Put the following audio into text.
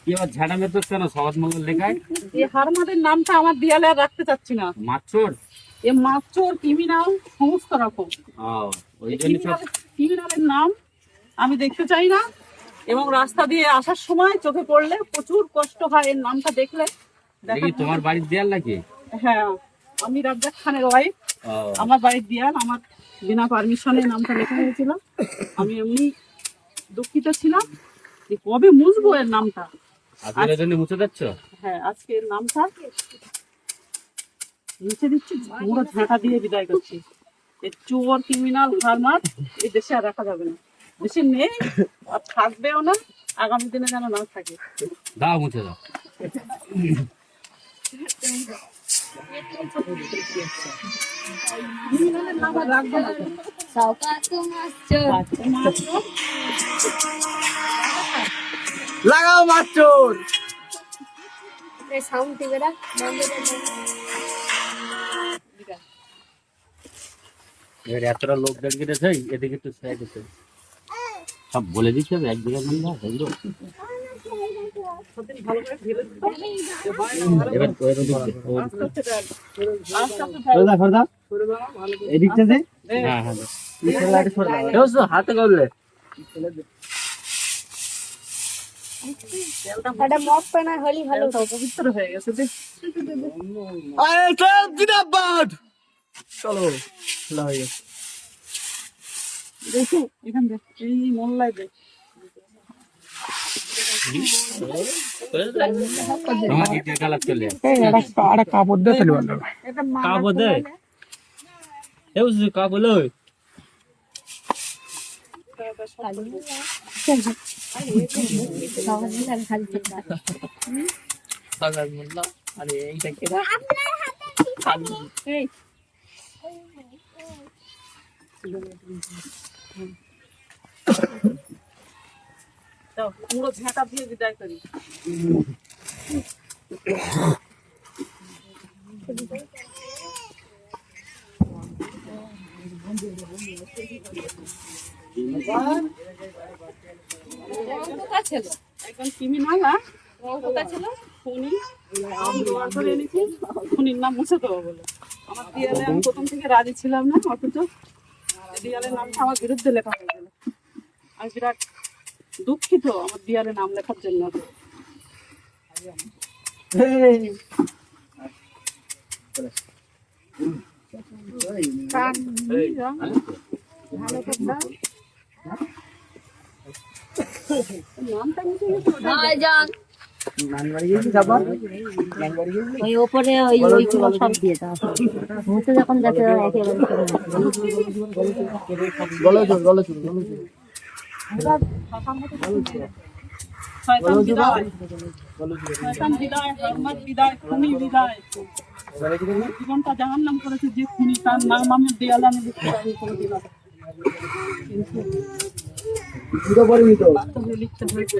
কি আবার ঝাড়া মেরে কেন সহজ মঙ্গল লেখায়? এই হারমাদের নামটা আমার দেয়ালে আর রাখতে চাচ্ছি না। মাছচোর, এ মাছচোর, ক্রিমিনাল, সমস্ত রকম ওই জন্য ক্রিমিনালের নাম আমি দেখতে চাই না। এবং রাস্তা দিয়ে আসার সময় চোখে পড়লে প্রচুর কষ্ট হয় এর নামটা দেখলে। দেখি তোমার বাড়ির দেয়াল নাকি? হ্যাঁ, আমি রাজ্জাক খানের ওয়াইফ। আমার বাড়ির দেয়াল আমার বিনা পারমিশনে নামটা লেখা হয়েছিল। আমি এমনি দুঃখিত ছিলাম যে কবে মুছবো এর নামটা। মুছে দিচ্ছ? হ্যাঁ, আজকে এর নামটা মুছে দিচ্ছি, পুরো ঝাঁটা দিয়ে বিদায় করছি। এই চোর, ক্রিমিনাল, হারমার এই দেশে আর রাখা যাবে না। দেশে নেই আর থাকবেও না, আগামী দিনে যেন না থাকে। দাও, মুছে দাও। ক্রিমিনালের নাম আর রাখবো না। লাগাও মাছচোর। সাউন্ড টিভি রা এতটা লোক দাঁড়িয়ে গেছে, এদিকে একটু সাইড আছে। সব বলে দিচ্ছে এক জায়গায় নাম এগুলো। হাতে করলে মপ পেনা হলি ভালো পবিত্র হয়ে গেছে। চলো দেখো এখান দেখ, এই মোল্লায় দেখ। কাপড় দিয়ে ফেলি ভালো। কাপড় দে, কাপড় লই। আরে এইটা কি পুরো ঝাঁটা দিয়ে বিদায় করি। এখন ক্রিমিনাল খুনির নাম মুছে দেবো বলে আমার দেয়ালে আমি প্রথম থেকে রাজি ছিলাম না, অথচ দেয়ালের নামটা আমার বিরুদ্ধে লেখা হয়ে গেল। আমি বিরাট দুঃখিত আমার দেয়ালে নাম লেখার জন্য। ওই ওপরে ওইগুলো সব দিয়ে দাও মুছে যখন যাতে একেবারে জীবনটা জাহান্নাম করেছে যে খুনি, তার নাম আমি দেয়ালে আমি লিখতে পারি কোনোদিন। বাস্তবে লিখতে হয়েছে।